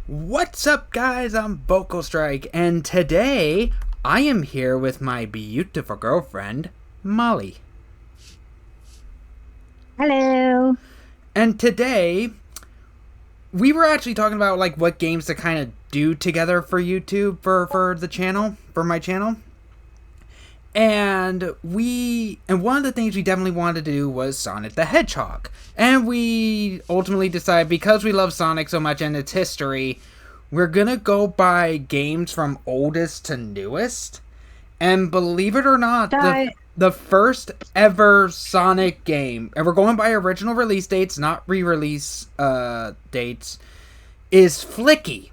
What's up, guys? I'm Vocal Strike, and today I am here with my beautiful girlfriend, Molly. Hello. And today we were actually talking about like what games to kind of do together for YouTube for the channel, for my channel. And one of the things we definitely wanted to do was Sonic the Hedgehog. And we ultimately decided, because we love Sonic so much and its history, we're gonna go by games from oldest to newest. And believe it or not, the first ever Sonic game, and we're going by original release dates, not re-release dates, is Flicky.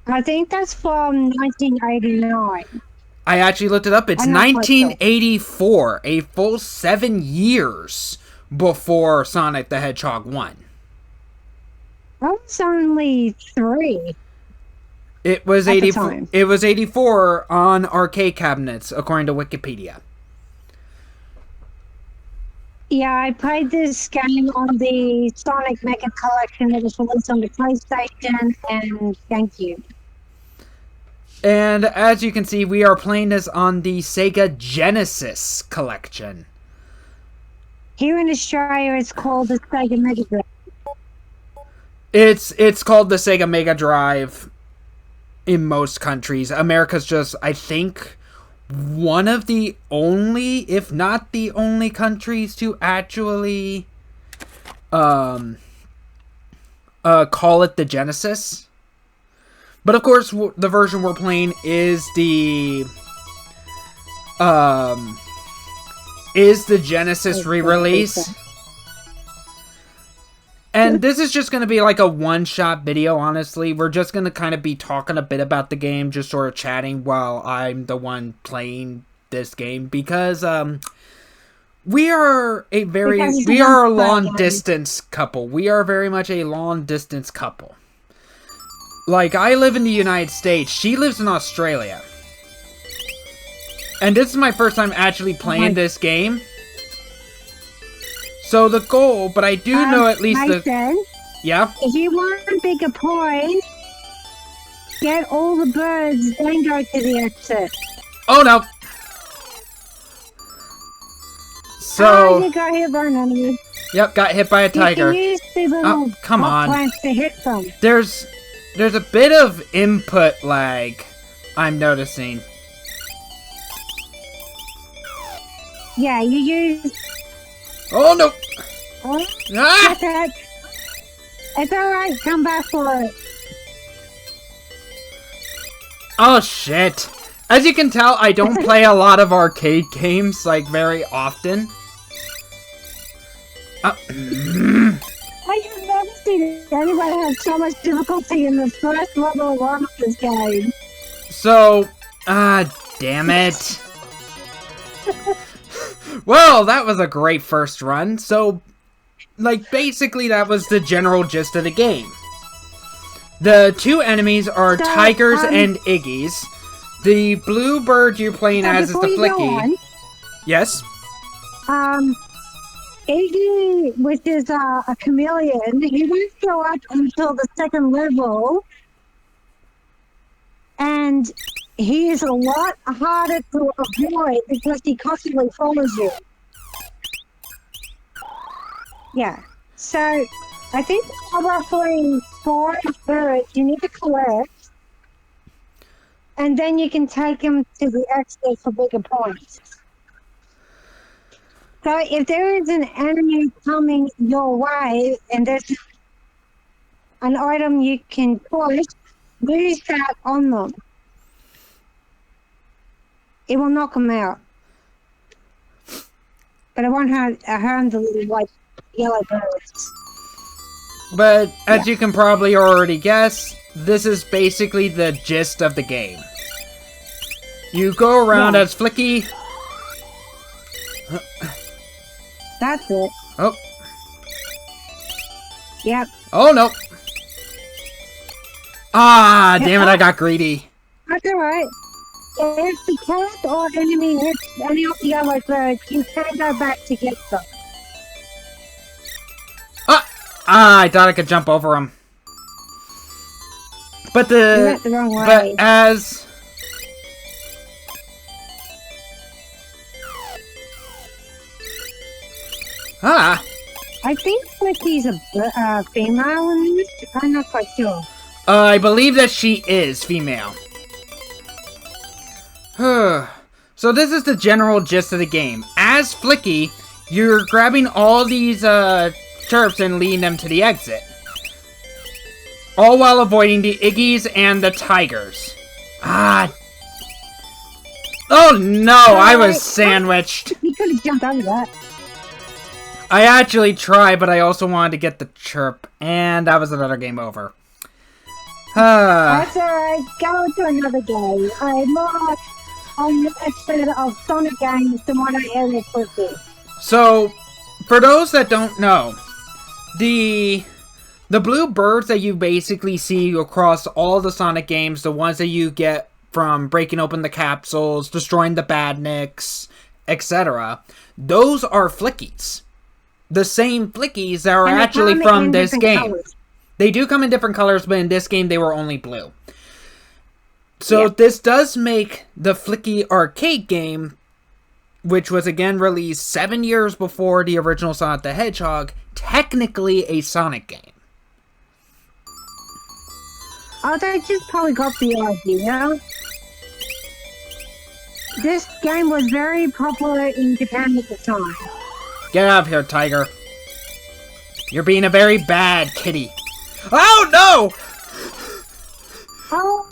I think that's from 1989. I actually looked it up. It's 1984, a full 7 years before Sonic the Hedgehog 1. I was only 3. It was 84. It was 84 on arcade cabinets, according to Wikipedia. Yeah, I played this game on the Sonic Mega Collection that was released on the PlayStation and GameCube. And as you can see, we are playing this on the Sega Genesis collection. Here in Australia, it's called the Sega Mega Drive. It's called the Sega Mega Drive in most countries. America's just, I think, one of the only, if not the only countries to actually call it the Genesis. But of course, the version we're playing is the Genesis re-release. And this is just going to be like a one-shot video, honestly. We're just going to kind of be talking a bit about the game, just sort of chatting while I'm the one playing this game. Because we are a long-distance couple. We are very much a long-distance couple. Like, I live in the United States. She lives in Australia. And this is my first time actually playing this game. So the goal, but I do know at least yeah? If you want bigger points, get all the birds, then go to the exit. Oh, no. So... you got hit by an enemy. Yep, got hit by a tiger. You can use the little come on. plants to hit them. There's a bit of input lag, I'm noticing. Yeah, you use... Oh, no! Oh, Ah! it's alright, come back for it. Oh, shit. As you can tell, I don't play a lot of arcade games, like, very often. I have never seen anybody have so much difficulty in the first level of this game. So, damn it. Well, that was a great first run. So, like, basically that was the general gist of the game. The two enemies are tigers and Iggies. The blue bird you're playing as is the Flicky. Yes? Iggy, which is a chameleon, he won't show up until the second level. And he is a lot harder to avoid because he constantly follows you. Yeah. So, I think there are roughly 5 birds you need to collect. And then you can take them to the exit for bigger points. So, if there is an enemy coming your way and there's an item you can push, use that on them. It will knock them out. But it won't harm the little white, yellow birds. But, as you can probably already guess, this is basically the gist of the game. You go around as Flicky. That's it. Oh. Yep. Oh, no. Ah, damn it, I got greedy. That's alright. If the cat or enemy hits any of the other birds, you can go back to get them. Ah, I thought I could jump over him. But You went the wrong way. but as I think Flicky's a female in this. I'm not quite sure. I believe that she is female. So this is the general gist of the game. As Flicky, you're grabbing all these chirps and leading them to the exit. All while avoiding the Iggies and the Tigers. Oh no, I was sandwiched. You could have jumped over that. I actually tried, but I also wanted to get the chirp, and that was another game over. That's alright, go to another game. I'm more on the expert of Sonic games than what I ever could be. So, for those that don't know, the blue birds that you basically see across all the Sonic games, the ones that you get from breaking open the capsules, destroying the badniks, etc., those are Flickies. The same Flickies that are actually from this game. Colors. They do come in different colors, but in this game they were only blue. So this does make the Flicky arcade game, which was again released 7 years before the original Sonic the Hedgehog, technically a Sonic game. Oh, they just probably got the idea. This game was very popular in Japan at the time. Get out of here, Tiger. You're being a very bad kitty. Oh, no! Oh.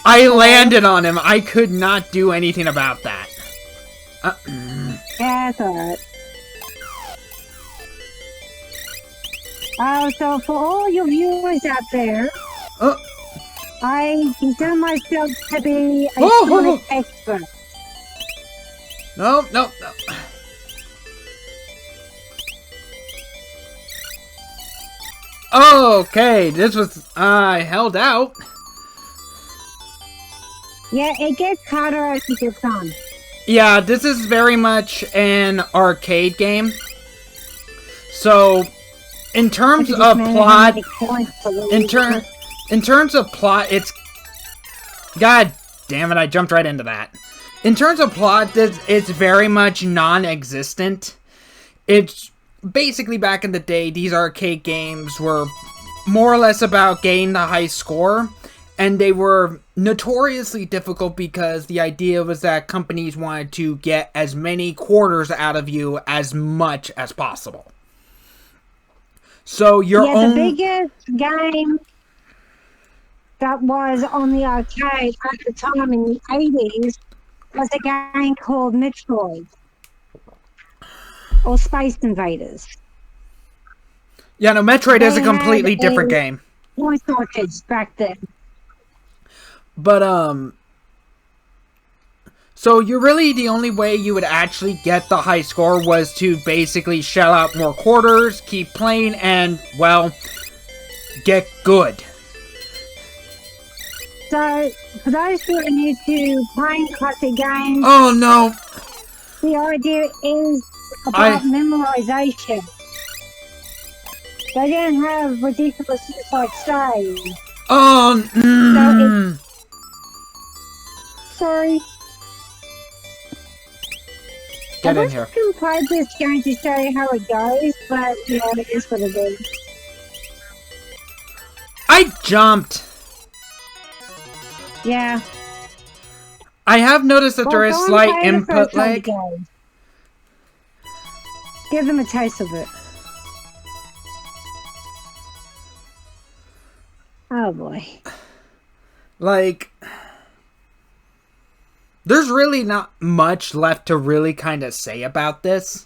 I landed on him. I could not do anything about that. Yeah, that's alright. So for all your viewers out there, I consider myself to be a Sonic expert. No. Okay, this was, I held out. Yeah, it gets harder as it gets on. Yeah, this is very much an arcade game. So, in terms of plot, in terms of plot, it's... God damn it, I jumped right into that. In terms of plot, it's very much non-existent. It's basically back in the day, these arcade games were more or less about getting the high score, and they were notoriously difficult because the idea was that companies wanted to get as many quarters out of you as much as possible. So your own... the biggest game that was on the arcade at the time in the 80s was a game called Metroid. Or Space Invaders. Yeah, no, Metroid is a completely different game. Voice artists back then. But, so you're really the only way you would actually get the high score was to basically shell out more quarters, keep playing, and, well, get good. So, for those who are new to playing classic games... Oh, no! The idea is about memorization. They don't have ridiculousness like save. Oh, Sorry. Get in here. I wish I played this game to show you how it goes, but yeah, it is what it is. I jumped. Yeah. I have noticed that there is slight input lag. Give them a taste of it. Oh boy. Like, there's really not much left to really kind of say about this.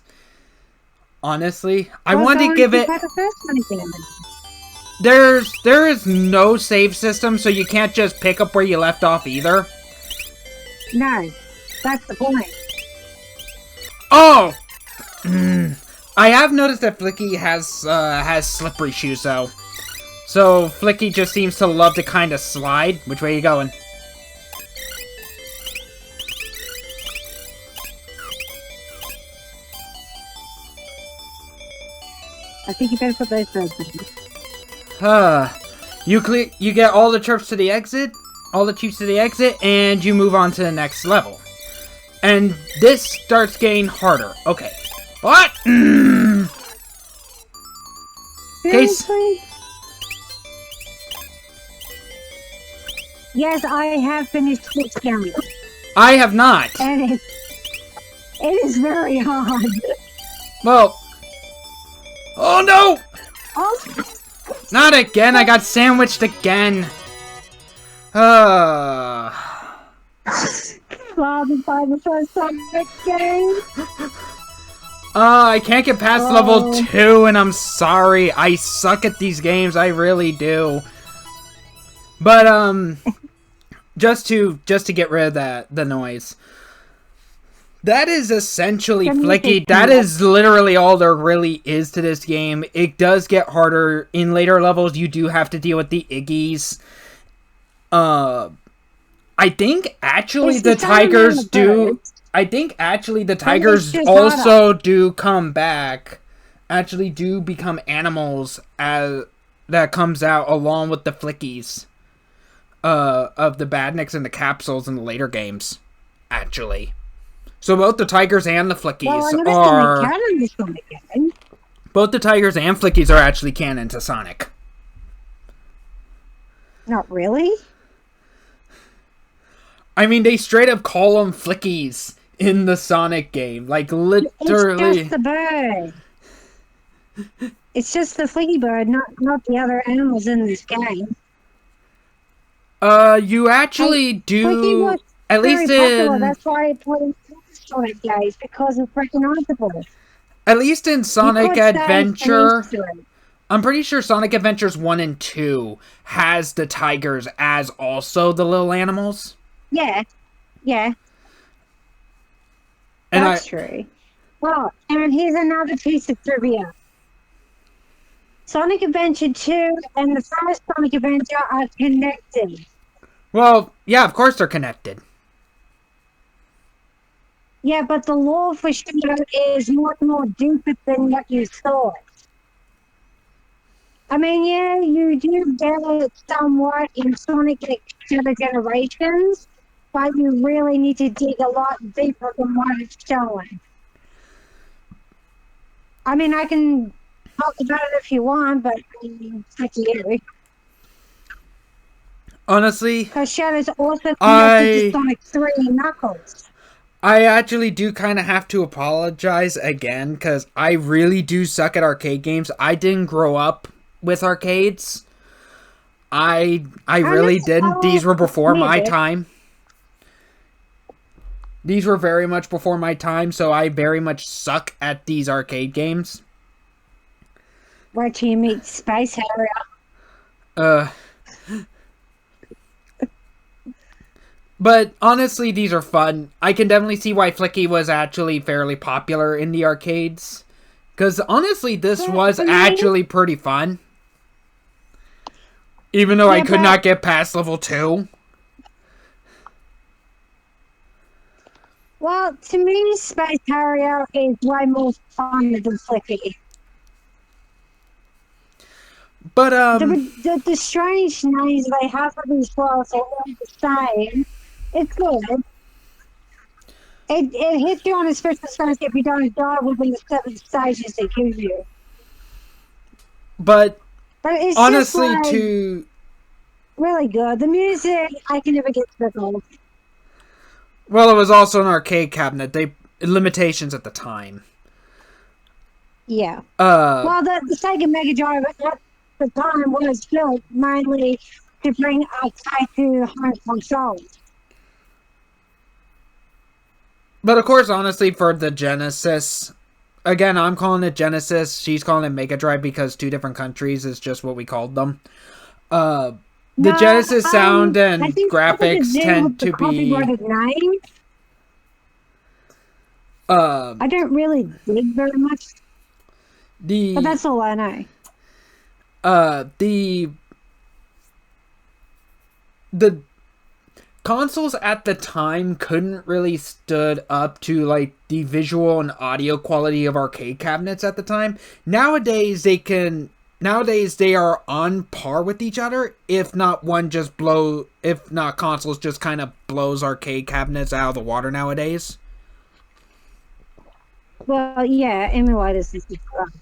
Honestly, I want to give it... There is no save system, so you can't just pick up where you left off either. No, that's the point. Oh! I have noticed that Flicky has slippery shoes, though. So, Flicky just seems to love to kind of slide. Which way are you going? I think you better put those birds in. You get all the trips to the exit, all the chiefs to the exit, and you move on to the next level. And this starts getting harder. Okay. What? Case. Yes, I have finished Switch Game. I have not. And it is very hard. Well. Oh no! Oh. Not again, I got sandwiched again. Bothered by the first Sonic game. I can't get past level 2, and I'm sorry. I suck at these games, I really do. But, just to get rid of the noise. That is essentially Flicky. That is literally all there really is to this game. It does get harder. In later levels, you do have to deal with the Iggies. I think actually the tigers do... I think actually the tigers also do come back. Actually do become animals that comes out along with the Flickies. Of the Badniks and the Capsules in the later games. Actually. So both the tigers and the Flickies are... Both the tigers and Flickies are actually canon to Sonic. Not really? I mean, they straight up call them Flickies in the Sonic game. Like, literally. It's just the bird. It's just the Flicky bird, not the other animals in this game. You actually do... At least popular. That's why it put in Sonic games, because it's recognizable. At least in Sonic Adventure... I'm pretty sure Sonic Adventures 1 and 2 has the tigers as also the little animals. Yeah. Yeah. And that's true. Well, and here's another piece of trivia. Sonic Adventure 2 and the first Sonic Adventure are connected. Well, yeah, of course they're connected. Yeah, but the lore for Shadow is much more deeper than what you thought. I mean, yeah, you do get it somewhat in Sonic Shadow Generations, but you really need to dig a lot deeper than what it's showing. I mean, I can talk about it if you want, but it's up to you. Honestly, because Shadow's also connected to Sonic 3 and Knuckles. I actually do kind of have to apologize again, because I really do suck at arcade games. I didn't grow up with arcades. I really didn't. These were before my time. These were very much before my time, so I very much suck at these arcade games. Where do you meet Space Harrier? But honestly, these are fun. I can definitely see why Flicky was actually fairly popular in the arcades. Because honestly, this was actually pretty fun. Even though I could not get past level 2. Well, to me, Space Harrier is way more fun than Flicky. But, the strange names they have for these worlds are all the same. It's good. It hits you on a special stage if you don't die within the 7 stages they give you. But it's honestly, just like, really good. The music, I can never get to the goal. Well, it was also an arcade cabinet. Limitations at the time. Yeah. Well, the Sega Mega Drive at the time was built mainly to bring arcade to home consoles. But of course, honestly, for the Genesis, again, I'm calling it Genesis. She's calling it Mega Drive because 2 different countries is just what we called them. The Genesis sound and graphics tend to be... Name. I don't really dig very much. But that's all I know. The consoles at the time couldn't really stood up to like the visual and audio quality of arcade cabinets at the time. Nowadays they can nowadays they are on par with each other. If not consoles just kind of blows arcade cabinets out of the water nowadays. Well, yeah, emulators is different.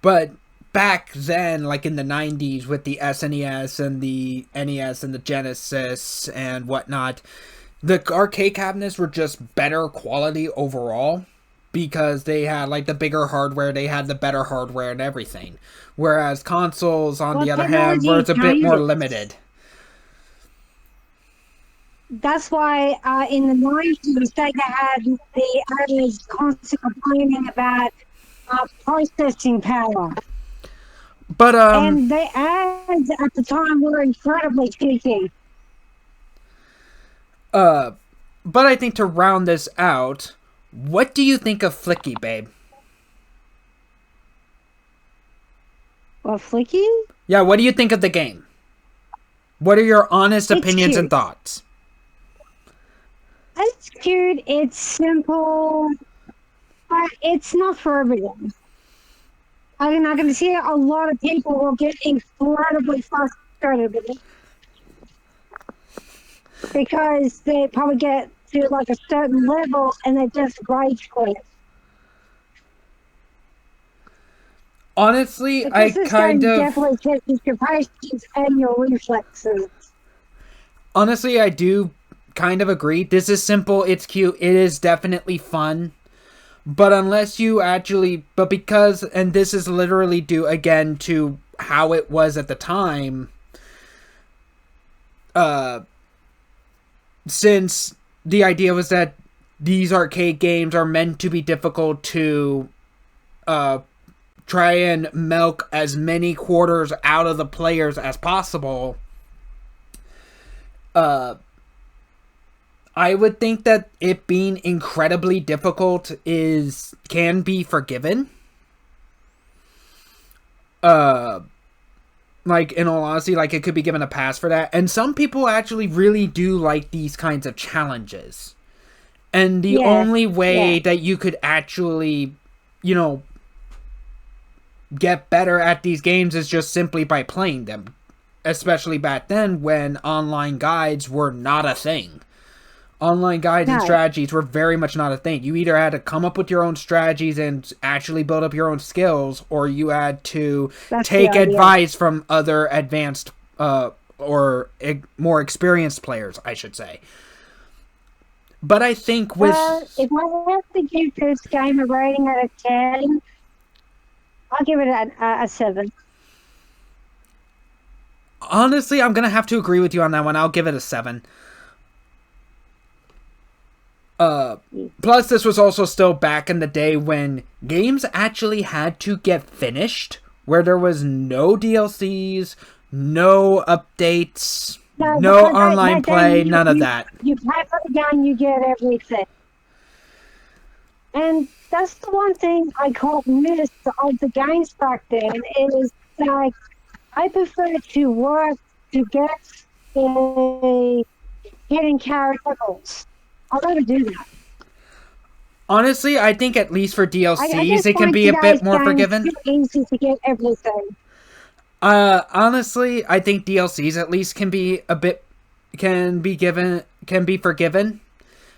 But back then, like in the 90s with the SNES and the NES and the Genesis and whatnot, the arcade cabinets were just better quality overall because they had like the bigger hardware, they had the better hardware and everything. Whereas consoles, on the other hand, were a bit more limited. That's why in the 90s, Sega had the owners constantly complaining about processing power. But and the ads at the time were incredibly cheeky. But I think to round this out, what do you think of Flicky, babe? Well, Flicky? Yeah, what do you think of the game? What are your honest opinions and thoughts? It's cute, it's simple, but it's not for everyone. I can see a lot of people will get incredibly frustrated with it. Because they probably get to like a certain level and they just rage quit. Honestly, because this game definitely tests your patience and your reflexes. Honestly, I do kind of agree. This is simple, it's cute, it is definitely fun. But unless you actually... But because... And this is literally due, again, to how it was at the time. Since the idea was that these arcade games are meant to be difficult to try and milk as many quarters out of the players as possible, I would think that it being incredibly difficult can be forgiven. Like, in all honesty, like, it could be given a pass for that. And some people actually really do like these kinds of challenges. And the only way that you could actually, get better at these games is just simply by playing them. Especially back then when online guides were not a thing. Online guides and strategies were very much not a thing. You either had to come up with your own strategies and actually build up your own skills, or you had to take advice from other advanced or more experienced players, I should say. But I think with... if I have to give this game a rating out of 10, I'll give it a 7. Honestly, I'm going to have to agree with you on that one. I'll give it a 7. Plus, this was also still back in the day when games actually had to get finished, where there was no DLCs, no updates, no online play, none of that. You play for the game, you get everything. And that's the one thing I caught miss of the games back then, is like, I prefer to work to get a hidden characters. I'll never do that. Honestly, I think at least for DLCs, it can be a bit more forgiven. It's too easy to get everything. Honestly, I think DLCs at least can be forgiven.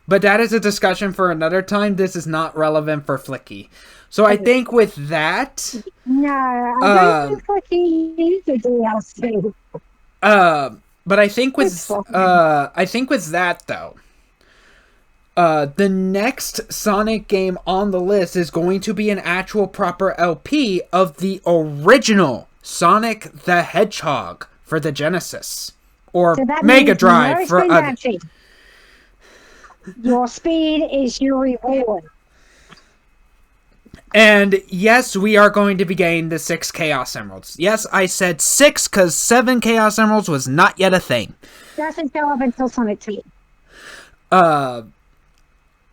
But that is a discussion for another time. This is not relevant for Flicky. So I think with that... No, I don't think Flicky needs a DLC. But I think with that, though, the next Sonic game on the list is going to be an actual proper LP of the original Sonic the Hedgehog for the Genesis. Or Mega Drive for other. Your speed is your reward. And yes, we are going to be getting the 6 Chaos Emeralds. Yes, I said 6 because 7 Chaos Emeralds was not yet a thing. Doesn't show up until Sonic 2.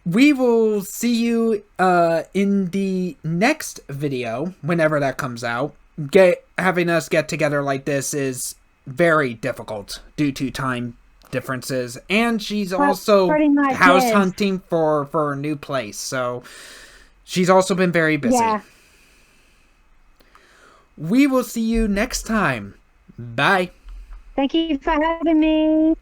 We will see you in the next video, whenever that comes out. Having us get together like this is very difficult due to time differences. And she's also house hunting for a new place. So she's also been very busy. Yeah. We will see you next time. Bye. Thank you for having me.